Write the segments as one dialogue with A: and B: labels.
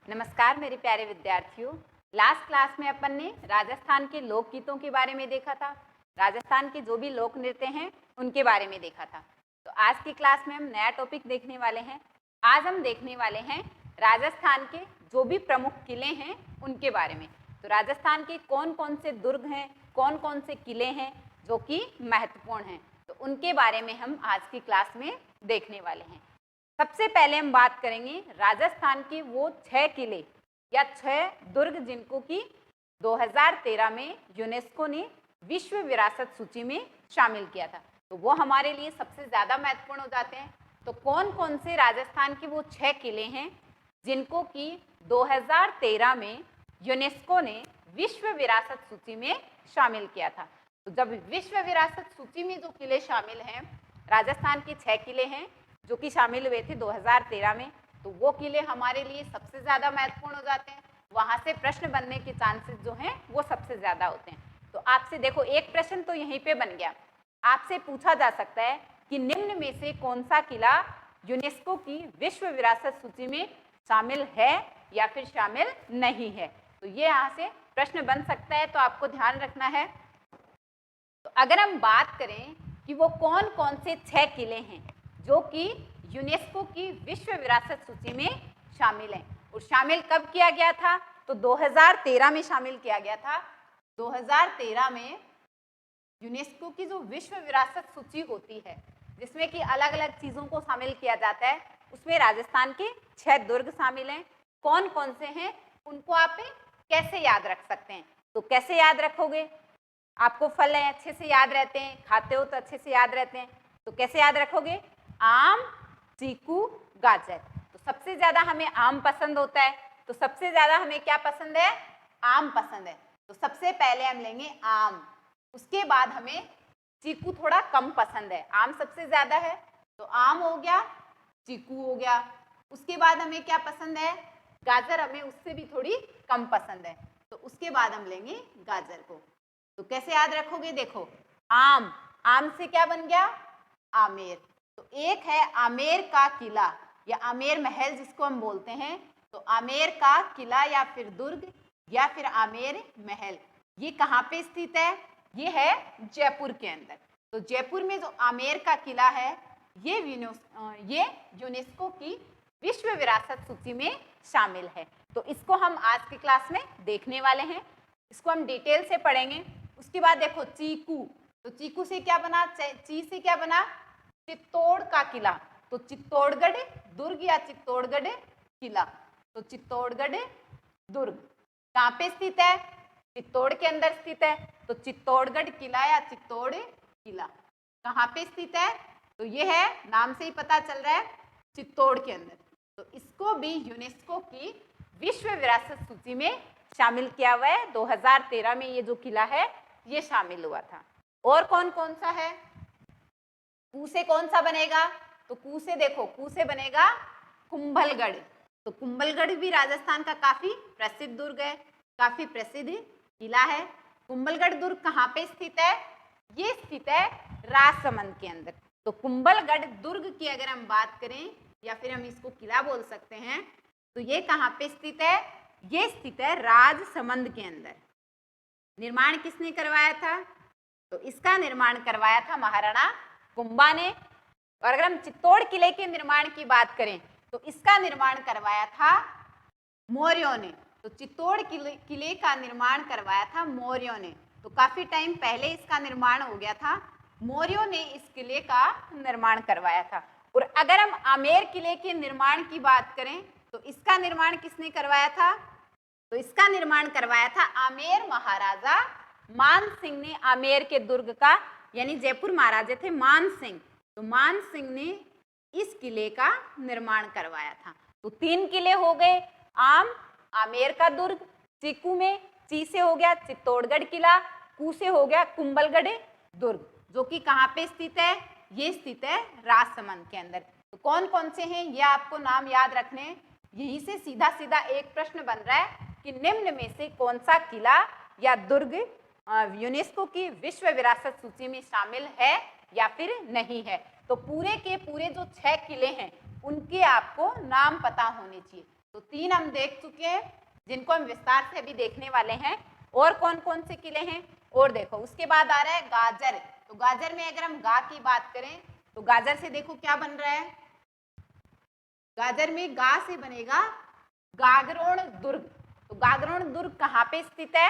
A: नमस्कार मेरे प्यारे विद्यार्थियों। लास्ट क्लास में अपन ने राजस्थान के लोकगीतों के बारे में देखा था। राजस्थान के जो भी लोक नृत्य हैं उनके बारे में देखा था। तो आज की क्लास में हम नया टॉपिक देखने वाले हैं। आज हम देखने वाले हैं राजस्थान के जो भी प्रमुख किले हैं उनके बारे में। तो राजस्थान के कौन कौन से दुर्ग हैं, कौन कौन से किले हैं जो कि महत्वपूर्ण हैं, तो उनके बारे में हम आज की क्लास में देखने वाले हैं। सबसे पहले हम बात करेंगे राजस्थान के वो 6 किले या 6 दुर्ग जिनको कि 2013 में यूनेस्को ने विश्व विरासत सूची में शामिल किया था। तो वो हमारे लिए सबसे ज़्यादा महत्वपूर्ण हो जाते हैं। तो कौन कौन से राजस्थान के वो 6 किले हैं जिनको कि 2013 में यूनेस्को ने विश्व विरासत सूची में शामिल किया था। तो जब विश्व विरासत सूची में जो किले शामिल हैं, राजस्थान के 6 किले हैं जो कि शामिल हुए थे 2013 में, तो वो किले हमारे लिए सबसे ज़्यादा महत्वपूर्ण हो जाते हैं। वहाँ से प्रश्न बनने के चांसेस जो हैं वो सबसे ज़्यादा होते हैं। तो आपसे देखो एक प्रश्न तो यहीं पे बन गया। आपसे पूछा जा सकता है कि निम्न में से कौन सा किला यूनेस्को की विश्व विरासत सूची में शामिल है या फिर शामिल नहीं है। तो ये यहाँ से प्रश्न बन सकता है, तो आपको ध्यान रखना है। तो अगर हम बात करें कि वो कौन कौन से 6 किले हैं जो कि यूनेस्को की विश्व विरासत सूची में शामिल हैं, और शामिल कब किया गया था, तो 2013 में शामिल किया गया था। 2013 में यूनेस्को की जो विश्व विरासत सूची होती है जिसमें कि अलग अलग चीज़ों को शामिल किया जाता है, उसमें राजस्थान के 6 दुर्ग शामिल हैं। कौन कौन से हैं उनको आप कैसे याद रख सकते हैं, तो कैसे याद रखोगे। आपको फल है अच्छे से याद रहते हैं, खाते हो तो अच्छे से याद रहते हैं, तो कैसे याद रखोगे। आम, चीकू, गाजर। तो सबसे ज्यादा हमें आम पसंद होता है, तो सबसे ज्यादा हमें क्या पसंद है, आम पसंद है। तो सबसे पहले हम लेंगे आम। उसके बाद हमें चीकू थोड़ा कम पसंद है, आम सबसे ज्यादा है तो आम हो गया, चीकू हो गया। उसके बाद हमें क्या पसंद है, गाजर हमें उससे भी थोड़ी कम पसंद है, तो उसके बाद हम लेंगे गाजर को। तो कैसे याद रखोगे, देखो आम, आम से क्या बन गया, आमेर। तो एक है आमेर का किला या आमेर महल जिसको हम बोलते हैं। तो आमेर का किला या फिर दुर्ग या फिर आमेर महल, ये कहाँ पे स्थित है, ये है जयपुर के अंदर। तो जयपुर में जो आमेर का किला है ये यूनेस्को की विश्व विरासत सूची में शामिल है। तो इसको हम आज की क्लास में देखने वाले हैं, इसको हम डिटेल से पढ़ेंगे। उसके बाद देखो चीकू, तो चीकू से क्या बना, ची से क्या बना, चित्तौड़ का किला। तो चित्तौड़गढ़ दुर्ग या चित्तौड़गढ़ किला। तो चित्तौड़गढ़ दुर्ग कहाँ पे स्थित है, चित्तौड़ के अंदर स्थित है। तो चित्तौड़गढ़ किला या चित्तौड़ किला कहाँ पे स्थित है, तो ये है, नाम से ही पता चल रहा है, चित्तौड़ के अंदर। तो इसको भी यूनेस्को की विश्व विरासत सूची में शामिल किया हुआ है। 2013 में ये जो किला है ये शामिल हुआ था। और कौन कौन सा है, कू से कौन सा बनेगा, तो कू से देखो, कू से बनेगा कुंभलगढ़। तो कुंभलगढ़ भी राजस्थान का काफी प्रसिद्ध दुर्ग है, काफी प्रसिद्ध किला है। कुंभलगढ़ दुर्ग कहाँ पे स्थित है, ये स्थित है राजसमंद के अंदर। तो कुंभलगढ़ दुर्ग की अगर हम बात करें या फिर हम इसको किला बोल सकते हैं, तो ये कहाँ पे स्थित है, ये स्थित है राजसमंद के अंदर। निर्माण किसने करवाया था, तो इसका निर्माण करवाया था महाराणा कुंभा ने। और अगर हम चित्तौड़ किले के निर्माण की बात करें तो इसका निर्माण करवाया था मौर्यों ने। तो चित्तौड़ किले का निर्माण करवाया था मौर्यों ने। तो काफी टाइम पहले इसका निर्माण हो गया था, मौर्यों ने इस किले का निर्माण करवाया था। और अगर हम आमेर किले के निर्माण की बात करें तो इसका निर्माण किसने करवाया था, तो इसका निर्माण करवाया था आमेर महाराजा मान सिंह ने। आमेर के दुर्ग का, यानी जयपुर महाराजा थे मान सिंह, तो मान सिंह ने इस किले का निर्माण करवाया था। तो 3 किले हो गए, आम, आमेर का दुर्ग, चीकू में ची से हो गया चित्तौड़गढ़ किला, कू से हो गया कुंभलगढ़ दुर्ग, जो कि कहाँ पे स्थित है, ये स्थित है राजसमंद के अंदर। तो कौन कौन से हैं ये आपको नाम याद रखने हैं। यहीं से सीधा सीधा एक प्रश्न बन रहा है कि निम्न में से कौन सा किला या दुर्ग यूनेस्को की विश्व विरासत सूची में शामिल है या फिर नहीं है। तो पूरे के पूरे जो 6 किले हैं उनके आपको नाम पता होने चाहिए। तो 3 हम देख चुके हैं जिनको हम विस्तार से अभी देखने वाले हैं। और कौन कौन से किले हैं और देखो। उसके बाद आ रहा है गाजर। तो गाजर में अगर हम गा की बात करें तो गाजर से देखो क्या बन रहा है। गाजर में गा से बनेगा गागरोण दुर्ग। तो गागरोण दुर्ग कहाँ पे स्थित है?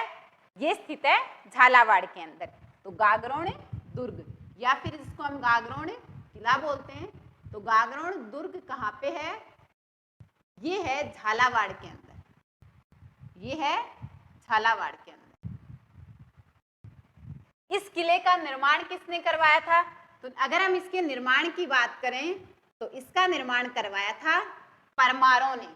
A: ये स्थित है झालावाड़ के अंदर। तो गागरोण दुर्ग या फिर इसको हम गागरोण किला बोलते हैं। तो गागरोण दुर्ग कहाँ पे है? ये है झालावाड़ के अंदर। ये है झालावाड़ के अंदर। इस किले का निर्माण किसने करवाया था? तो अगर हम इसके निर्माण की बात करें तो इसका निर्माण करवाया था परमारों ने।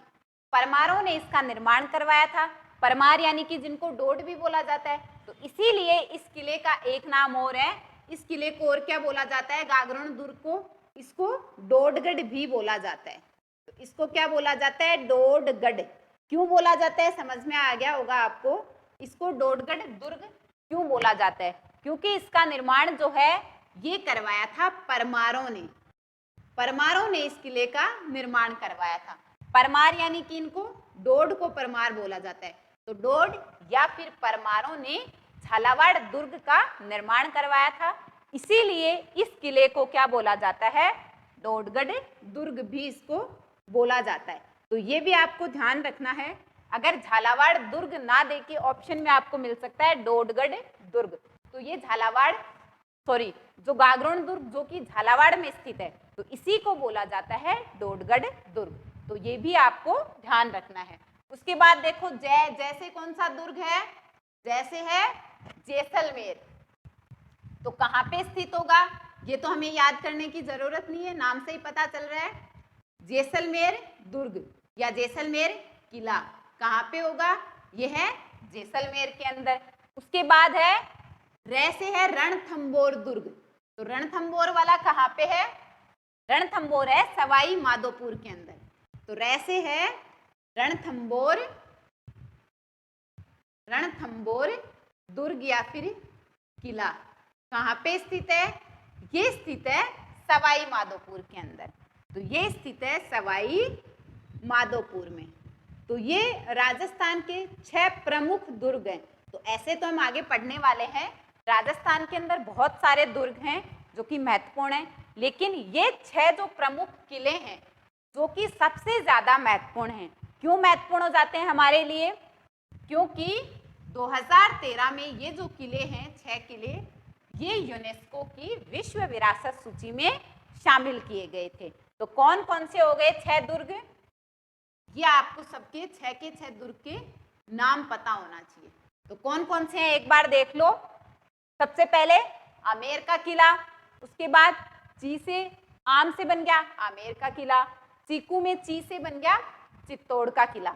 A: परमारों ने इसका निर्माण करवाया था। परमार यानी कि जिनको डोड भी बोला जाता है। तो इसीलिए इस किले का एक नाम और है। इस किले को और क्या बोला जाता है? गागरोण दुर्ग को इसको डोडगढ़ भी बोला जाता है। तो इसको क्या बोला जाता है? डोडगढ़। क्यों बोला जाता है? समझ में आ गया होगा आपको। इसको डोडगढ़ दुर्ग क्यों बोला जाता है? क्योंकि इसका निर्माण जो है ये करवाया था परमारों ने। परमारों ने इस किले का निर्माण करवाया था। परमार यानी कि इनको डोड को परमार बोला जाता है। तो डोड या फिर परमारों ने झालावाड़ दुर्ग का निर्माण करवाया था। इसीलिए इस किले को क्या बोला जाता है? डोडगढ़ दुर्ग भी इसको बोला जाता है। तो ये भी आपको ध्यान रखना है। अगर झालावाड़ दुर्ग ना दे के ऑप्शन में आपको मिल सकता है डोडगढ़ दुर्ग। तो ये झालावाड़ जो गागरोण दुर्ग जो कि झालावाड़ में स्थित है तो इसी को बोला जाता है डोडगढ़ दुर्ग। तो ये भी आपको ध्यान रखना है। उसके बाद देखो जैसे कौन सा दुर्ग है? जैसे है जैसलमेर। तो कहाँ पे स्थित होगा? ये तो हमें याद करने की जरूरत नहीं है, नाम से ही पता चल रहा है। जैसलमेर दुर्ग या जैसलमेर किला कहाँ पे होगा? ये है जैसलमेर के अंदर। उसके बाद है से है रणथंबोर दुर्ग। तो रणथंबोर वाला कहाँ पे है? रणथंबोर है सवाई माधोपुर के अंदर। तो से है रणथंबोर दुर्ग या फिर किला कहाँ पे स्थित है? ये स्थित है सवाई माधोपुर के अंदर। तो ये स्थित है सवाई माधोपुर में। तो ये राजस्थान के 6 प्रमुख दुर्ग हैं। तो ऐसे तो हम आगे पढ़ने वाले हैं। राजस्थान के अंदर बहुत सारे दुर्ग हैं जो कि महत्वपूर्ण हैं, लेकिन ये 6 जो प्रमुख किले हैं जो कि सबसे ज्यादा महत्वपूर्ण हैं। क्यों महत्वपूर्ण हो जाते हैं हमारे लिए? क्योंकि 2013 में ये जो किले हैं 6 किले ये यूनेस्को की विश्व विरासत सूची में शामिल किए गए थे। तो कौन कौन से हो गए 6 दुर्ग? ये आपको सबके 6 के 6 दुर्ग के नाम पता होना चाहिए। तो कौन कौन से हैं एक बार देख लो। सबसे पहले आमेर का किला। उसके बाद ची से आम से बन गया आमेर का किला। चीकू में ची से बन गया चित्तौड़ का किला।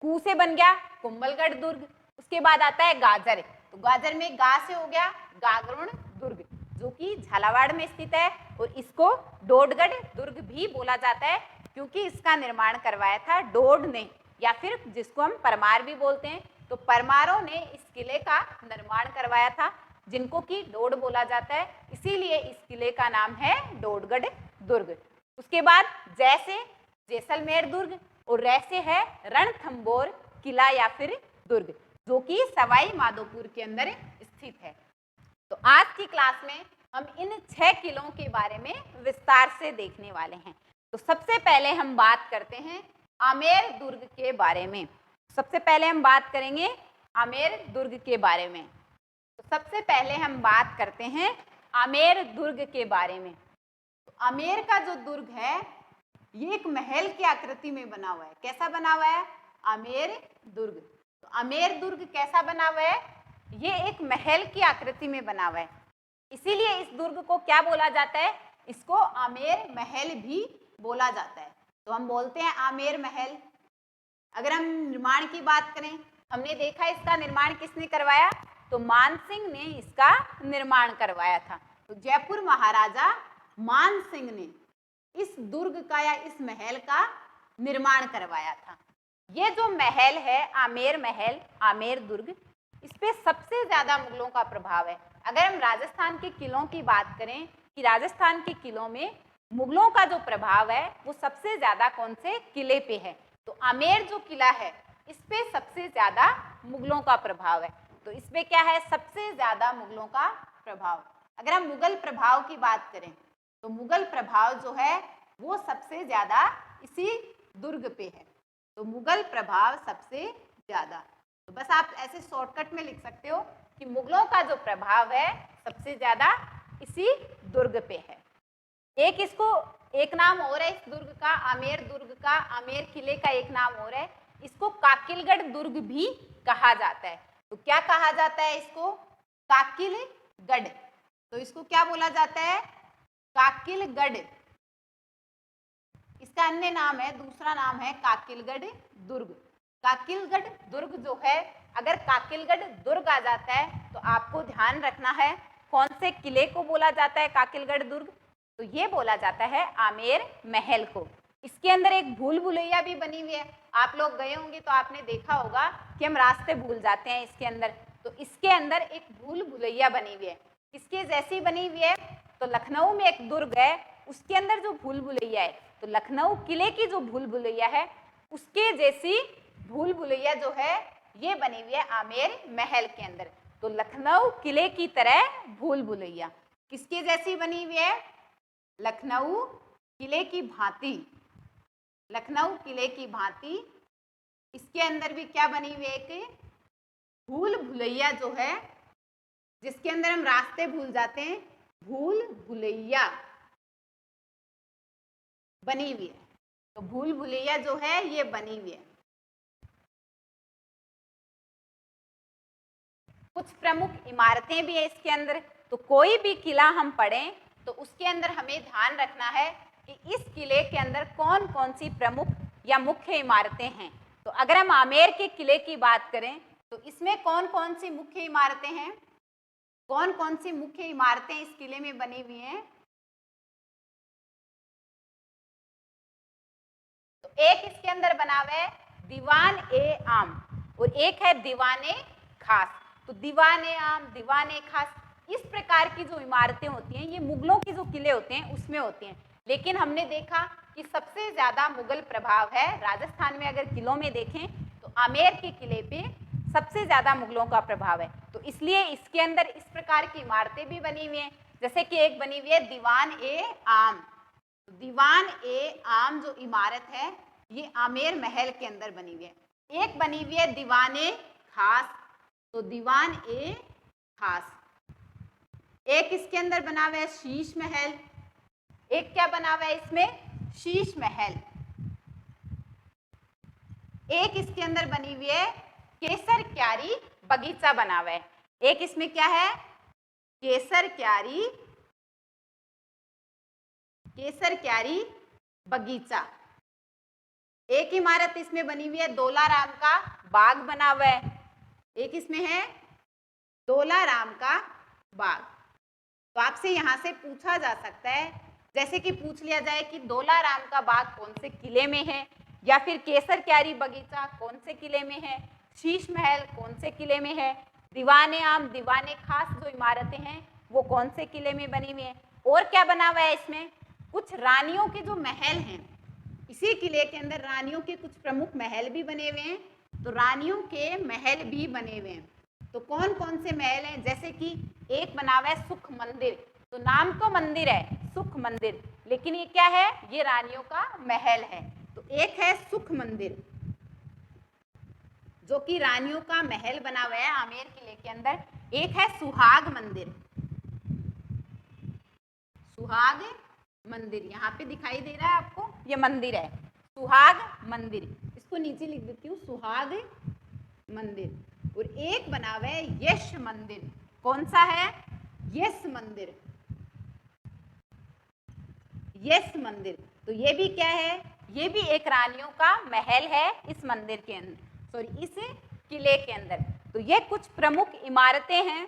A: कू से बन गया कुंभलगढ़ दुर्ग। उसके बाद आता है गाजर। तो गाजर में गा से हो गया गागरोण दुर्ग जो कि झालावाड़ में स्थित है और इसको डोडगढ़ दुर्ग भी बोला जाता है क्योंकि इसका निर्माण करवाया था डोड ने या फिर जिसको हम परमार भी बोलते हैं। तो परमारों ने इस किले का निर्माण करवाया था जिनको कि डोड बोला जाता है, इसीलिए इस किले का नाम है डोडगढ़ दुर्ग। उसके बाद जैसे जैसलमेर दुर्ग और रैसे है रणथंबोर किला या फिर दुर्ग जो कि सवाई माधोपुर के अंदर स्थित है। तो आज की क्लास में हम इन 6 किलों के बारे में विस्तार से देखने वाले हैं। तो सबसे पहले हम बात करते हैं आमेर दुर्ग के बारे में। सबसे पहले हम बात करेंगे आमेर दुर्ग के बारे में। तो सबसे पहले हम बात करते हैं आमेर दुर्ग के बारे में। तो आमेर का जो दुर्ग है ये एक महल की आकृति में बना हुआ है। कैसा बना हुआ है? आमेर दुर्ग। तो आमेर दुर्ग कैसा बना हुआ है? ये एक महल की आकृति में बना हुआ है, इसीलिए इस दुर्ग को क्या बोला जाता है? इसको आमेर महल भी बोला जाता है। तो हम बोलते हैं आमेर महल। अगर हम निर्माण की बात करें, हमने देखा इसका निर्माण किसने करवाया? तो मान सिंह ने इसका निर्माण करवाया था। तो जयपुर महाराजा मान सिंह ने इस दुर्ग का या इस महल का निर्माण करवाया था। ये जो महल है आमेर महल, आमेर दुर्ग, इस पे सबसे ज्यादा मुगलों का प्रभाव है। अगर हम राजस्थान के किलों की बात करें कि राजस्थान के किलों में मुगलों का जो प्रभाव है वो सबसे ज्यादा कौन से किले पे है? तो आमेर जो किला है इस पे सबसे ज्यादा मुगलों का प्रभाव है। तो इस पे क्या है, सबसे ज्यादा मुगलों का प्रभाव। अगर हम मुगल प्रभाव की बात करें तो मुगल प्रभाव जो है वो सबसे ज्यादा इसी दुर्ग पे है। तो मुगल प्रभाव सबसे ज्यादा, तो बस आप ऐसे शॉर्टकट में लिख सकते हो कि मुगलों का जो प्रभाव है सबसे ज्यादा इसी दुर्ग पे है। एक नाम और है इस दुर्ग का, आमेर दुर्ग का, आमेर किले का एक नाम और है, इसको काकिलगढ़ दुर्ग भी कहा जाता है। तो क्या कहा जाता है इसको, काकिलगढ़। तो इसको क्या बोला जाता है, काकिलगढ़। इसका अन्य नाम है, दूसरा नाम है काकिलगढ़ दुर्ग। काकिलगढ़ दुर्ग जो है, अगर काकिलगढ़ दुर्ग आ जाता है तो आपको ध्यान रखना है कौन से किले को बोला जाता है काकिलगढ़ दुर्ग, तो ये बोला जाता है आमेर महल को। इसके अंदर एक भूल भुलैया भी बनी हुई है। आप लोग गए होंगे तो आपने देखा होगा कि हम रास्ते भूल जाते हैं इसके अंदर, तो इसके अंदर एक भूल भुलैया बनी हुई है। किसके जैसी बनी हुई है, तो लखनऊ में एक दुर्ग है उसके अंदर जो भूल भुलैया है, तो लखनऊ किले की जो भूल भुलैया है उसके जैसी भूल भुलैया जो है ये बनी हुई है आमेर महल के अंदर। तो लखनऊ किले की तरह भूल भुलैया किसके जैसी बनी हुई है, लखनऊ किले की भांति। लखनऊ किले की भांति इसके अंदर भी क्या बनी हुई है, एक भूल भुलैया जो है जिसके अंदर हम रास्ते भूल जाते हैं, भूल भुलैया बनी हुई है। तो भूल भुलैया जो है ये बनी हुई है। कुछ प्रमुख इमारतें भी है इसके अंदर। तो कोई भी किला हम पढ़ें तो उसके अंदर हमें ध्यान रखना है कि इस किले के अंदर कौन कौन सी प्रमुख या मुख्य इमारतें हैं। तो अगर हम आमेर के किले की बात करें तो इसमें कौन कौन सी मुख्य इमारतें हैं, कौन कौन सी मुख्य इमारतें इस किले में बनी हुई हैं। तो एक इसके अंदर बना हुआ है दीवान ए आम और एक है दीवाने खास। तो दीवाने आम, दीवाने खास, इस प्रकार की जो इमारतें होती हैं ये मुगलों के जो किले होते हैं उसमें होती हैं। लेकिन हमने देखा कि सबसे ज्यादा मुगल प्रभाव है राजस्थान में। अगर किलों में देखें तो आमेर के किले पे सबसे ज्यादा मुगलों का प्रभाव है। तो इसलिए इसके अंदर इस प्रकार की इमारतें भी बनी हुई हैं, जैसे कि एक बनी हुई है दीवान ए आम। तो दीवान ए आम जो इमारत है ये आमेर महल के अंदर बनी हुई है। एक बनी हुई है दीवाने खास, तो दीवान ए खास। एक इसके अंदर बना हुआ है शीश महल। एक क्या बना हुआ है इसमें, शीश महल। एक इसके अंदर बनी हुई है केसर क्यारी बगीचा बना हुआ है। एक इसमें क्या है, केसर क्यारी बगीचा। एक इमारत इसमें बनी हुई है दौलाराम का बाग बना हुआ है। एक इसमें है दौलाराम का बाग। तो आपसे यहां से पूछा जा सकता है, जैसे कि पूछ लिया जाए कि दौलाराम का बाग कौन से किले में है, या फिर केसर क्यारी बगीचा कौन से किले में है, शीश महल कौन से किले में है, दीवाने आम, दीवाने खास जो इमारतें हैं वो कौन से किले में बनी हुई हैं। और क्या बना हुआ है इसमें, कुछ रानियों के जो महल हैं, इसी किले के अंदर रानियों के कुछ प्रमुख महल भी बने हुए हैं। तो रानियों के महल भी बने हुए हैं। तो कौन कौन से महल हैं, जैसे कि एक बना हुआ है सुख मंदिर। तो नाम तो मंदिर है सुख मंदिर, लेकिन ये क्या है, ये रानियों का महल है। तो एक है सुख मंदिर जो कि रानियों का महल बना हुआ है आमेर किले के अंदर। एक है सुहाग मंदिर। सुहाग मंदिर यहाँ पे दिखाई दे रहा है आपको, ये मंदिर है सुहाग मंदिर। इसको नीचे लिख देती हूँ, सुहाग मंदिर। और एक बना हुआ है यश मंदिर। कौन सा है, यश मंदिर। यश मंदिर, तो ये भी क्या है, ये भी एक रानियों का महल है इस मंदिर के अंदर, सॉरी इस किले के अंदर। तो ये कुछ प्रमुख इमारतें हैं।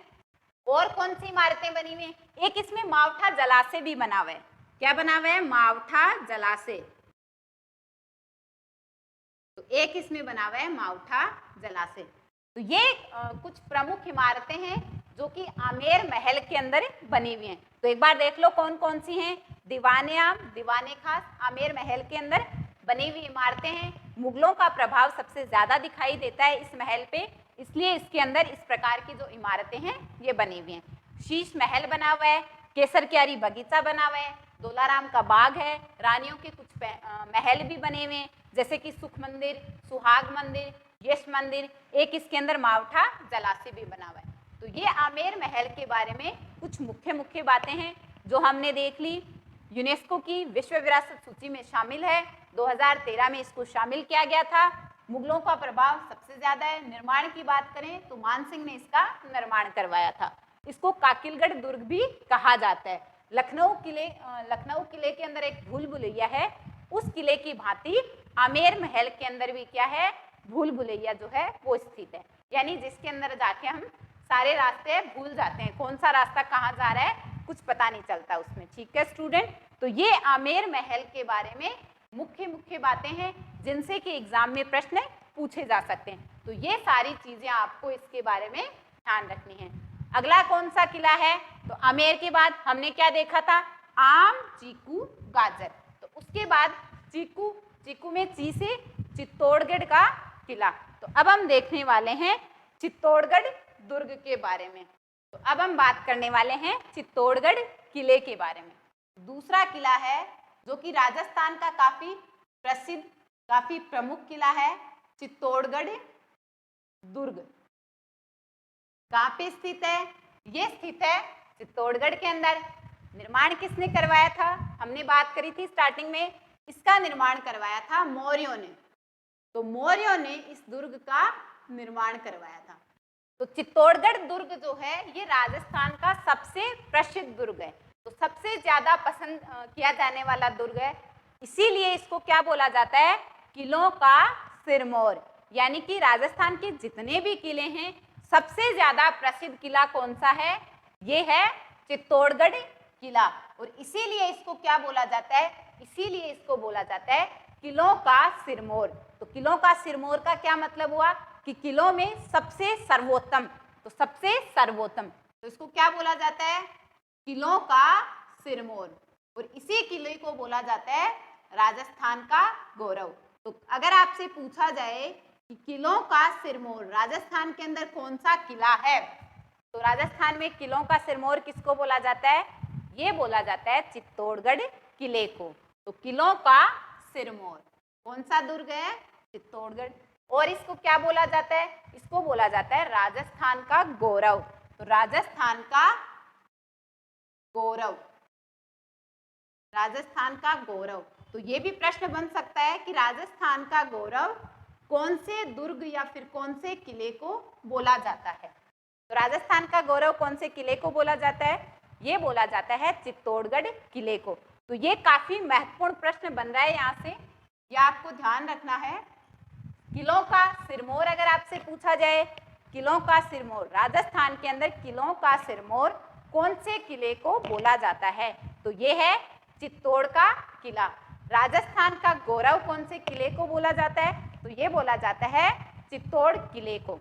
A: और कौन सी इमारतें बनी हुई हैं, एक इसमें मावठा जलाशय भी बना हुआ है। क्या बना हुआ है, मावठा जलाशय। तो एक इसमें बना हुआ है मावठा जलाशय। तो ये कुछ प्रमुख इमारतें हैं जो कि आमेर महल के अंदर बनी हुई हैं। तो एक बार देख लो कौन कौन सी हैं, दीवाने आम, दीवाने खास, आमेर महल के अंदर बनी हुई इमारतें हैं। मुगलों का प्रभाव सबसे ज्यादा दिखाई देता है इस महल पे, इसलिए इसके अंदर इस प्रकार की जो इमारतें हैं ये बनी हुई हैं। शीश महल बना हुआ है, केसर क्यारी बगीचा बना हुआ है, दोलाराम का बाग है, रानियों के कुछ महल भी बने हुए हैं जैसे कि सुख मंदिर, सुहाग मंदिर, यश मंदिर, एक इसके अंदर मावठा जलाशय भी बना हुआ है। तो ये आमेर महल के बारे में कुछ मुख्य बातें हैं जो हमने देख ली। यूनेस्को की विश्व विरासत सूची में शामिल है, 2013 में इसको शामिल किया गया था। मुगलों का प्रभाव सबसे ज्यादा है। निर्माण की बात करें तो मान सिंह ने इसका निर्माण करवाया था। इसको काकिलगढ़ दुर्ग भी कहा जाता है। लखनऊ किले के अंदर एक भूल भुलैया है, उस किले की भांति आमेर महल के अंदर भी क्या है, भूल भुलैया जो है वो स्थित है, यानी जिसके अंदर जाके हम सारे रास्ते भूल जाते हैं, कौन सा रास्ता कहाँ जा रहा है कुछ पता नहीं चलता उसमें। ठीक है स्टूडेंट, तो ये आमेर महल के बारे में मुख्य बातें हैं जिनसे कि एग्जाम में प्रश्न पूछे जा सकते हैं। तो ये सारी चीजें आपको इसके बारे में ध्यान रखनी है। अगला कौन सा किला है, तो आमेर के बाद हमने क्या देखा था, आम, चीकू, गाजर। तो उसके बाद चीकू में ची से चित्तौड़गढ़ का किला। तो अब हम देखने वाले हैं चित्तौड़गढ़ दुर्ग के बारे में। तो अब हम बात करने वाले हैं चित्तौड़गढ़ किले के बारे में। दूसरा किला है जो कि राजस्थान का काफी प्रसिद्ध, काफी प्रमुख किला है, चित्तौड़गढ़ दुर्ग। कहाँ पे स्थित है, ये स्थित है चित्तौड़गढ़ के अंदर। निर्माण किसने करवाया था, हमने बात करी थी स्टार्टिंग में, इसका निर्माण करवाया था मौर्यों ने। तो मौर्यों ने इस दुर्ग का निर्माण करवाया था। तो चित्तौड़गढ़ दुर्ग जो है ये राजस्थान का सबसे प्रसिद्ध दुर्ग है, तो सबसे ज्यादा पसंद किया जाने वाला दुर्ग है, इसीलिए इसको क्या बोला जाता है, किलों का सिरमौर। यानी कि राजस्थान के जितने भी किले हैं सबसे ज्यादा प्रसिद्ध किला कौन सा है, ये है चित्तौड़गढ़ किला। और इसीलिए इसको क्या बोला जाता है, इसीलिए इसको बोला जाता है किलों का सिरमौर। तो किलों का सिरमौर का क्या मतलब हुआ कि किलों में सबसे सर्वोत्तम, तो सबसे सर्वोत्तम, तो इसको क्या बोला जाता है, किलों का सिरमौर। और इसी किले को बोला जाता है राजस्थान का गौरव। तो अगर आपसे पूछा जाए कि किलों का सिरमौर राजस्थान के अंदर कौन सा किला है, तो राजस्थान में किलों का सिरमौर किसको बोला जाता है, ये बोला जाता है चित्तौड़गढ़ किले को। तो किलों का सिरमौर कौन सा दुर्ग है, चित्तौड़गढ़। और इसको क्या बोला जाता है, इसको बोला जाता है राजस्थान का गौरव। तो राजस्थान का गौरव, राजस्थान का गौरव। तो ये भी प्रश्न बन सकता है कि राजस्थान का गौरव कौन से दुर्ग या फिर कौन से किले को बोला जाता है। तो राजस्थान का गौरव कौन से किले को बोला जाता है, ये बोला जाता है चित्तौड़गढ़ किले को। तो ये काफी महत्वपूर्ण प्रश्न बन रहा है यहाँ से, यह आपको ध्यान रखना है। किलों का सिरमौर अगर आपसे पूछा जाए, किलों का सिरमौर, राजस्थान के अंदर किलों का सिरमौर कौन से किले को बोला जाता है, तो ये है चित्तौड़ का किला। राजस्थान का गौरव कौन से किले को बोला जाता है, तो ये बोला जाता है चित्तौड़ किले को।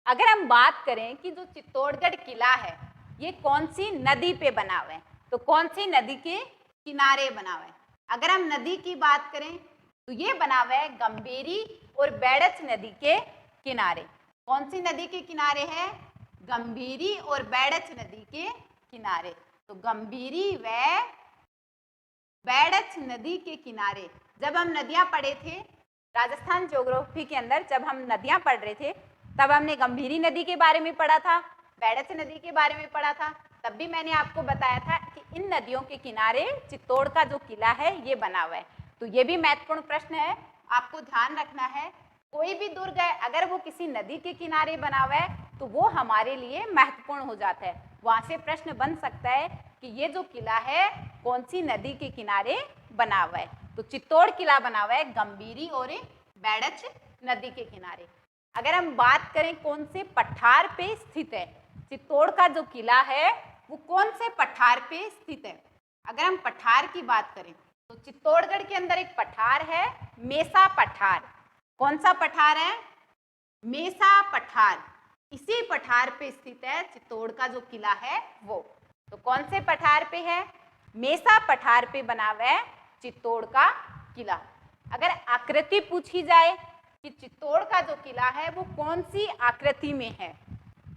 A: अगर हम बात करें कि जो चित्तौड़गढ़ किला है ये कौन सी नदी पे बना हुआ है, तो कौन सी नदी के किनारे बना हुआ है। अगर हम नदी की बात करें तो ये बना हुआ है गंभीरी और बैड़च नदी के किनारे। कौन सी नदी के किनारे है, गंभीरी और बैड़च नदी के किनारे। तो गंभीरी व बैड़च नदी के किनारे। जब हम नदियां पढ़े थे राजस्थान ज्योग्राफी के अंदर, जब हम नदियां पढ़ रहे थे तब हमने गंभीरी नदी के बारे में पढ़ा था, बैड़च नदी के बारे में पढ़ा था। तब भी मैंने आपको बताया था कि इन नदियों के किनारे चित्तौड़ का जो किला है ये बना हुआ है। तो ये भी महत्वपूर्ण प्रश्न है, आपको ध्यान रखना है। कोई भी दुर्ग है अगर वो किसी नदी के किनारे बना हुआ है तो वो हमारे लिए महत्वपूर्ण हो जाता है। वहां से प्रश्न बन सकता है कि ये जो किला है कौन सी नदी के किनारे बना हुआ है। तो चित्तौड़ किला बना हुआ है गंभीरी और बैड़च नदी के किनारे। अगर हम बात करें कौन से पठार पे स्थित है, चित्तौड़ का जो किला है वो कौन से पठार पे स्थित है। अगर हम पठार की बात करें तो चित्तौड़गढ़ के अंदर एक पठार है मेसा पठार। कौन सा पठार है, मेसा पठार। इसी पठार पे स्थित है चित्तौड़ का जो किला है वो। तो कौन से पठार पे है, मेसा पठार पे बना हुआ है चित्तौड़ का किला। अगर आकृति पूछी जाए कि चित्तौड़ का जो किला है वो कौन सी आकृति में है,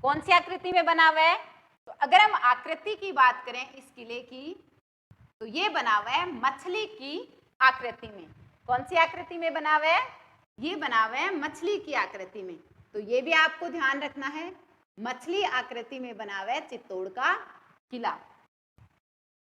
A: कौन सी आकृति में बना हुआ है, तो अगर हम आकृति की बात करें इस किले की, तो ये बना हुआ है मछली की आकृति में। कौन सी आकृति में बना हुआ है? ये बना हुआ है मछली की आकृति में। तो ये भी आपको ध्यान रखना है, मछली आकृति में बना हुआ है चित्तौड़ का किला।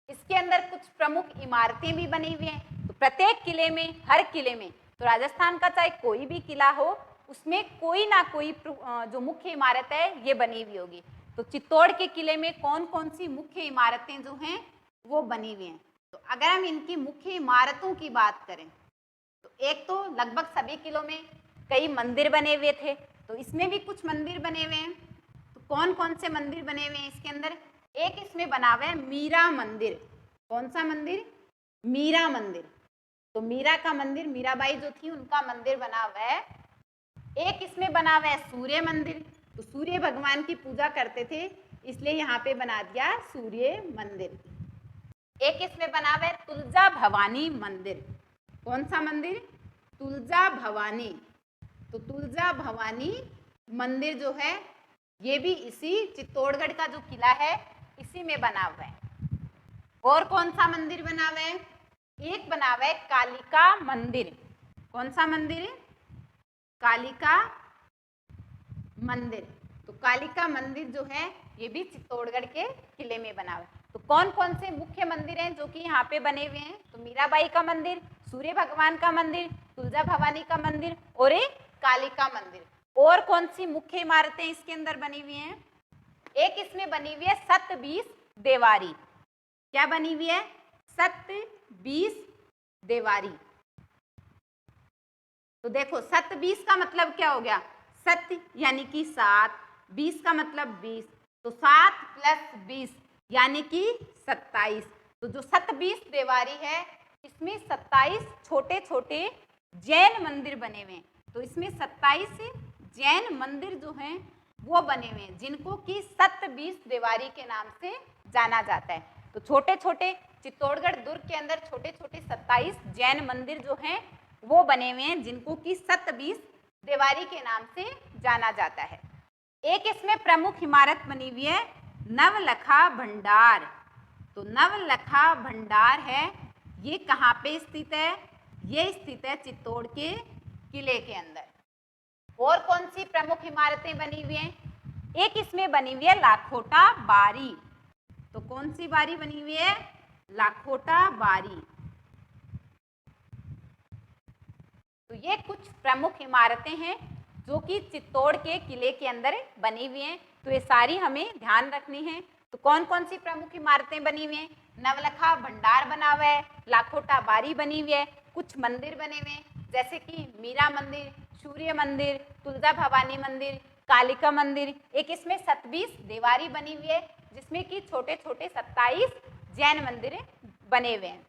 A: इसके अंदर कुछ प्रमुख इमारतें भी बनी हुई हैं। तो प्रत्येक किले में, हर किले में, तो राजस्थान का चाहे कोई भी किला हो उसमें कोई ना कोई जो मुख्य इमारत है ये बनी हुई होगी। तो चित्तौड़ के किले में कौन कौन सी मुख्य इमारतें जो हैं वो बनी हुई हैं। तो अगर हम इनकी मुख्य इमारतों की बात करें तो एक तो लगभग सभी किलों में कई मंदिर बने हुए थे, तो इसमें भी कुछ मंदिर बने हुए हैं। तो कौन कौन से मंदिर बने हुए हैं इसके अंदर? एक इसमें बना हुआ है मीरा मंदिर। कौन सा मंदिर? मीरा मंदिर। तो मीरा का मंदिर, मीराबाई जो थी उनका मंदिर बना हुआ है। एक इसमें बना हुआ है सूर्य मंदिर। तो सूर्य भगवान की पूजा करते थे इसलिए यहाँ पे बना दिया सूर्य मंदिर। एक इसमें बना हुआ है तुलजा भवानी मंदिर। कौन सा मंदिर? तुलजा भवानी। तो तुलजा भवानी मंदिर जो है ये भी इसी चित्तौड़गढ़ का जो किला है इसी में बना हुआ है। और कौन सा मंदिर बना हुआ है? एक बना हुआ है कालिका मंदिर। कौन सा मंदिर? कालिका मंदिर। तो कालिका मंदिर जो है ये भी चित्तौड़गढ़ के किले में बना हुआ है। तो कौन कौन से मुख्य मंदिर हैं जो कि यहाँ पे बने हुए हैं? तो मीराबाई का मंदिर, सूर्य भगवान का मंदिर, तुलजा भवानी का मंदिर और एक कालिका मंदिर। और कौन सी मुख्य इमारतें इसके अंदर बनी हुई हैं? एक इसमें बनी हुई है 27 देवारी। क्या बनी हुई है? 27 देवारी। तो देखो 27 का मतलब क्या हो गया? सत्य यानी कि 7, 20 का मतलब 20, तो 7 + 20 यानी कि 27। तो जो 27 देवारी है इसमें 27 छोटे छोटे जैन मंदिर बने हुए हैं। तो इसमें 27 जैन मंदिर जो हैं वो बने हुए हैं जिनको कि 27 देवारी के नाम से जाना जाता है। तो छोटे छोटे चित्तौड़गढ़ दुर्ग के अंदर छोटे छोटे 27 जैन मंदिर जो हैं वो बने हुए हैं जिनको कि 27 देवारी के नाम से जाना जाता है। एक इसमें प्रमुख इमारत बनी हुई है नवलखा भंडार। तो नवलखा भंडार है, ये कहाँ पे स्थित है? ये स्थित है चित्तौड़ के किले के अंदर। और कौन सी प्रमुख इमारतें बनी हुई हैं? एक इसमें बनी हुई है लाखोटा बारी। तो कौन सी बारी बनी हुई है? लाखोटा बारी। तो ये कुछ प्रमुख इमारतें हैं जो कि चित्तौड़ के किले के अंदर बनी हुई हैं। तो ये सारी हमें ध्यान रखनी है। तो कौन कौन सी प्रमुख इमारतें बनी हुई हैं? नवलखा भंडार बना हुआ है, लाखोटा बारी बनी हुई है, कुछ मंदिर बने हुए हैं जैसे कि मीरा मंदिर, सूर्य मंदिर, तुलजा भवानी मंदिर, कालिका मंदिर। एक इसमें 27 देवारी बनी हुई है जिसमें कि छोटे छोटे 27 जैन मंदिर बने हुए हैं।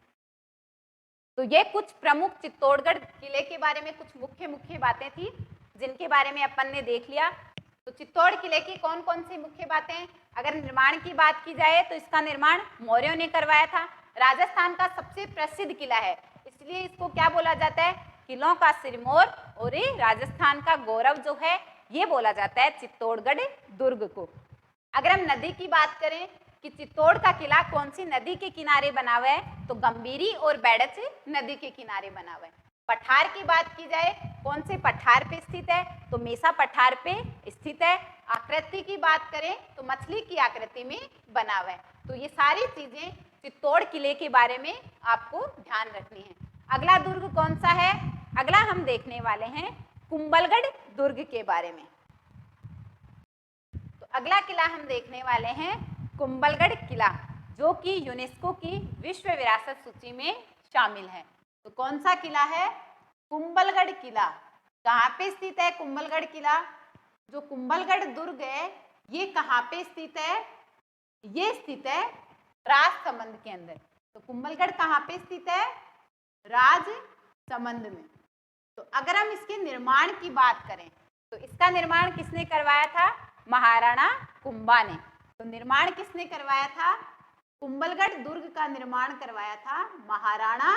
A: तो ये कुछ प्रमुख चित्तौड़गढ़ किले के बारे में कुछ मुख्य बातें थी जिनके बारे में अपन ने देख लिया। तो चित्तौड़ किले की कौन कौन सी मुख्य बातें? अगर निर्माण की बात की जाए तो इसका निर्माण मौर्यों ने करवाया था। राजस्थान का सबसे प्रसिद्ध किला है इसलिए इसको क्या बोला जाता है? किलों का सिरमौर और ये राजस्थान का गौरव जो है ये बोला जाता है चित्तौड़गढ़ दुर्ग को। अगर हम नदी की बात करें कि चित्तौड़ का किला कौन सी नदी के किनारे बना हुआ है? तो गंभीरी और बैड़च नदी के किनारे बना हुआ है। पठार की बात की जाए कौन से पठार पे स्थित है? तो मेसा पठार पे स्थित है। आकृति की बात करें तो मछली की आकृति में बना हुआ है। तो ये सारी चीजें चित्तौड़ किले के बारे में आपको ध्यान रखनी है। अगला दुर्ग कौन सा है? अगला हम देखने वाले हैं कुंभलगढ़ दुर्ग के बारे में। तो अगला किला हम देखने वाले हैं कुंभलगढ़ किला जो कि यूनेस्को की विश्व विरासत सूची में शामिल है। तो कौन सा किला है? कुंभलगढ़ किला। कहाँ पे स्थित है कुंभलगढ़ किला? जो कुंभलगढ़ दुर्ग है ये कहाँ पे स्थित है? ये स्थित है राजसमंद के अंदर। तो कुंभलगढ़ कहाँ पे स्थित है? राजसमंद में। तो अगर हम इसके निर्माण की बात करें तो इसका निर्माण किसने करवाया था? महाराणा कुंभा ने। तो निर्माण किसने करवाया था? कुंभलगढ़ दुर्ग का निर्माण करवाया था महाराणा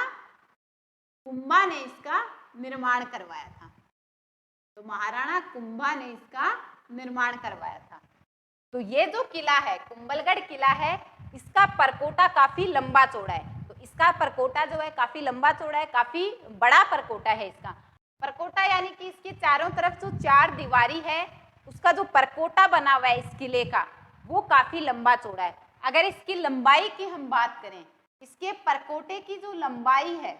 A: कुंभा ने इसका निर्माण करवाया था। तो महाराणा कुंभा ने इसका निर्माण करवाया था। तो ये जो किला है, कुंभलगढ़ किला है, इसका परकोटा काफी लंबा चौड़ा है। तो इसका परकोटा जो है काफी लंबा चौड़ा है, काफी बड़ा परकोटा है इसका। परकोटा यानी कि इसके चारों तरफ जो चार दीवारी है, उसका जो परकोटा बना हुआ है इस किले का, वो काफी लंबा चौड़ा है। अगर इसकी लंबाई की हम बात करें, इसके परकोटे की जो लंबाई है,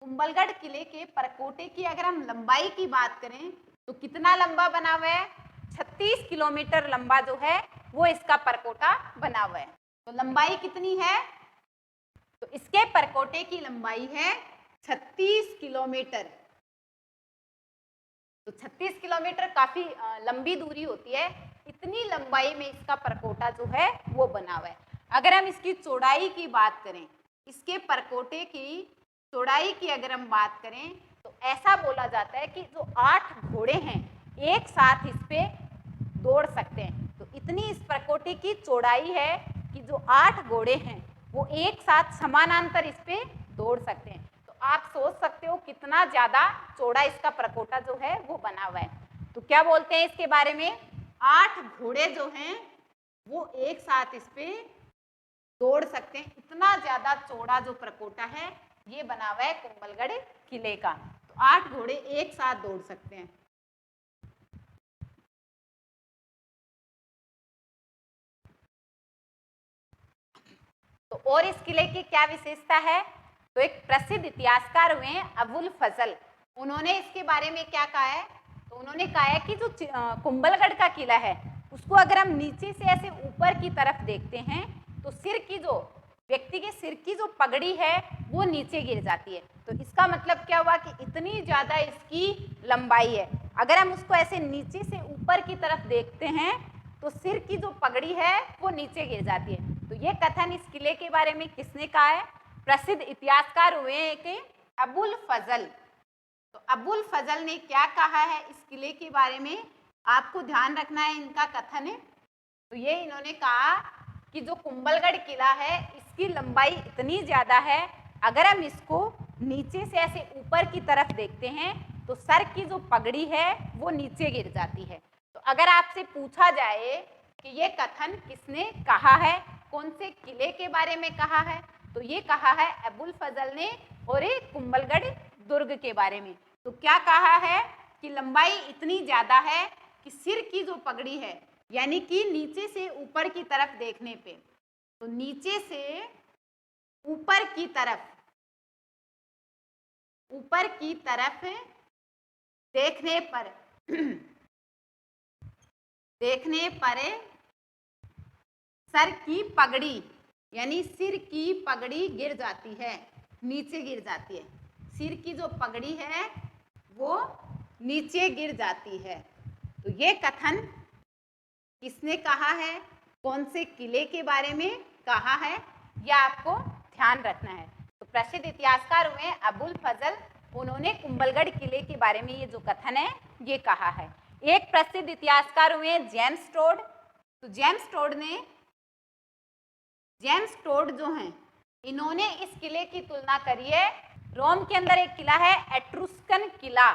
A: कुंभलगढ़ किले के परकोटे की अगर हम लंबाई की बात करें तो कितना लंबा बना हुआ है? 36 किलोमीटर लंबा जो है वो इसका परकोटा बना हुआ है। तो लंबाई कितनी है? तो इसके परकोटे की लंबाई है 36 किलोमीटर। तो 36 किलोमीटर काफी लंबी दूरी होती है। इतनी लंबाई में इसका परकोटा जो है वो बना हुआ है। अगर हम इसकी चौड़ाई की बात करें, इसके परकोटे की चौड़ाई की अगर हम बात करें तो ऐसा बोला जाता है कि जो 8 घोड़े हैं एक साथ इस पे दौड़ सकते हैं। तो इतनी इस परकोटे की चौड़ाई है कि जो 8 घोड़े हैं वो एक साथ समानांतर इस पे दौड़ सकते हैं। तो आप सोच सकते हो कितना ज्यादा चौड़ा इसका परकोटा जो है वो बना हुआ है। तो क्या बोलते हैं इसके बारे में? 8 घोड़े जो हैं वो एक साथ इस पे दौड़ सकते हैं। इतना ज्यादा चौड़ा जो परकोटा है ये बना हुआ है कुंभलगढ़ किले का। तो 8 घोड़े एक साथ दौड़ सकते हैं। तो और इस किले की क्या विशेषता है? तो एक प्रसिद्ध इतिहासकार हुए हैं अबुल फजल, उन्होंने इसके बारे में क्या कहा है? तो उन्होंने कहा है कि जो कुंभलगढ़ का किला है उसको अगर हम नीचे से ऐसे ऊपर की तरफ देखते हैं तो सिर की जो व्यक्ति के सिर की जो पगड़ी है वो नीचे गिर जाती है। तो इसका मतलब क्या हुआ कि इतनी ज्यादा इसकी लंबाई है। अगर हम उसको ऐसे नीचे से ऊपर की तरफ देखते हैं तो सिर की जो पगड़ी है वो नीचे गिर जाती है। तो ये कथन इस किले के बारे में किसने कहा है? प्रसिद्ध इतिहासकार हुए एक अबुल फजल। तो अबुल फजल ने क्या कहा है इस किले के बारे में? आपको ध्यान रखना है इनका कथन है। तो ये इन्होंने कहा कि जो कुंभलगढ़ किला है इसकी लंबाई इतनी ज्यादा है, अगर हम इसको नीचे से ऐसे ऊपर की तरफ देखते हैं तो सर की जो पगड़ी है वो नीचे गिर जाती है। तो अगर आपसे पूछा जाए कि ये कथन किसने कहा है, कौन से किले के बारे में कहा है, तो ये कहा है अबुल फजल ने और एक कुंभलगढ़ दुर्ग के बारे में। तो क्या कहा है कि लंबाई इतनी ज्यादा है कि सिर की जो पगड़ी है यानी कि नीचे से ऊपर की तरफ देखने पे, तो नीचे से ऊपर की तरफ देखने पर सर की पगड़ी यानी सिर की पगड़ी गिर जाती है, नीचे गिर जाती है। सिर की जो पगड़ी है वो नीचे गिर जाती है। तो ये कथन किसने कहा है, कौन से किले के बारे में कहा है, यह आपको ध्यान रखना है। तो प्रसिद्ध इतिहासकार हुए अबुल फजल, उन्होंने कुंभलगढ़ किले के बारे में ये जो कथन है ये कहा है। एक प्रसिद्ध इतिहासकार हुए जेम्स टोड। तो जेम्स टोड जो हैं इन्होंने इस किले की तुलना करी है, रोम के अंदर एक किला है एट्रुस्कन किला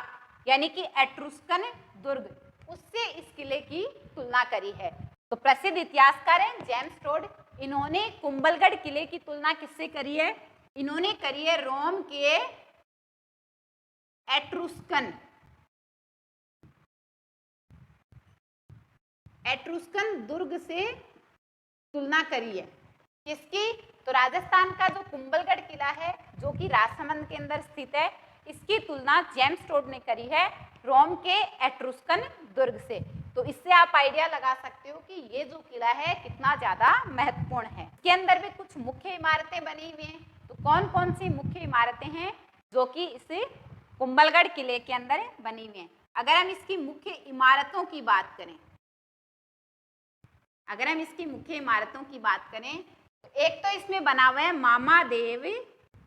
A: यानी कि एट्रुस्कन दुर्ग, उससे इस किले की तुलना करी है। तो प्रसिद्ध इतिहासकार हैं जेम्स टोड, इन्होंने कुंभलगढ़ किले की तुलना किससे करी है? इन्होंने करी है रोम के एट्रुस्कन दुर्ग से तुलना करी है। किसकी? तो राजस्थान का जो कुंभलगढ़ किला है जो कि राजसमंद के अंदर स्थित है, इसकी तुलना जेम्स टोड ने करी है रोम के एट्रुस्कन दुर्ग से। तो इससे आप आइडिया लगा सकते हो कि ये जो किला है कितना ज्यादा महत्वपूर्ण है। इसके अंदर भी कुछ मुख्य इमारतें बनी हुई हैं। तो कौन कौन सी मुख्य इमारतें हैं जो कि इस कुंभलगढ़ किले के अंदर बनी हुई हैं? अगर हम इसकी मुख्य इमारतों की बात करें, तो एक तो इसमें बना हुआ है मामादेव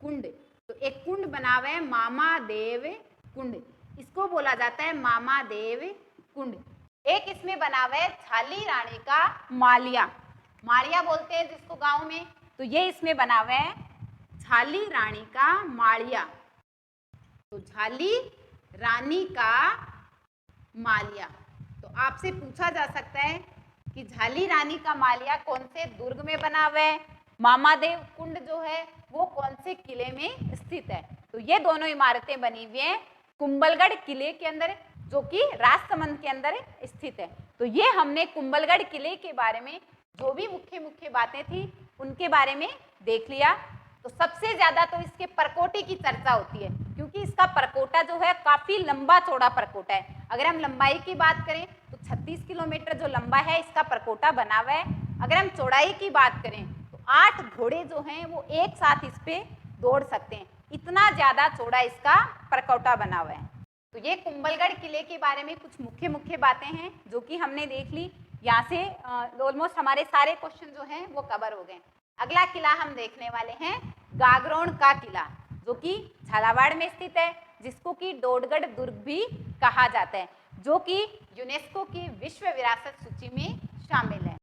A: कुंड। तो एक कुंड बना हुआ है मामादेव कुंड, इसको बोला जाता है मामादेव कुंड। एक इसमें बना हुआ है छाली रानी का मालिया बोलते हैं जिसको गांव में, तो ये इसमें बना हुआ है छाली रानी का मालिया। तो झाली रानी का मालिया। तो आपसे पूछा जा सकता है कि झाली रानी का मालिया कौन से दुर्ग में बना हुआ है, मामादेव कुंड जो है वो कौन से किले में स्थित है। तो ये दोनों इमारतें बनी हुई हैं कुंभलगढ़ किले के अंदर, जो कि राजसमंद के अंदर स्थित है। तो ये हमने कुंभलगढ़ किले के बारे में जो भी मुख्य मुख्य बातें थी उनके बारे में देख लिया। तो सबसे ज्यादा तो इसके परकोटे की चर्चा होती है, क्योंकि इसका परकोटा जो है काफी लंबा चौड़ा परकोटा है। अगर हम लंबाई की बात करें तो 36 किलोमीटर जो लंबा है इसका परकोटा बना हुआ है। अगर हम चौड़ाई की बात करें तो 8 घोड़े जो हैं वो एक साथ इस पे दौड़ सकते हैं, इतना ज्यादा चौड़ा इसका परकोटा बना हुआ है। तो ये कुंभलगढ़ किले के बारे में कुछ मुख्य मुख्य बातें हैं जो कि हमने देख ली। यहाँ से ऑलमोस्ट हमारे सारे क्वेश्चन जो हैं वो कवर हो गए। अगला किला हम देखने वाले हैं गागरोन का किला, जो कि झालावाड़ में स्थित है, जिसको कि डोडगढ़ दुर्ग भी कहा जाता है, जो कि यूनेस्को की विश्व विरासत सूची में शामिल है।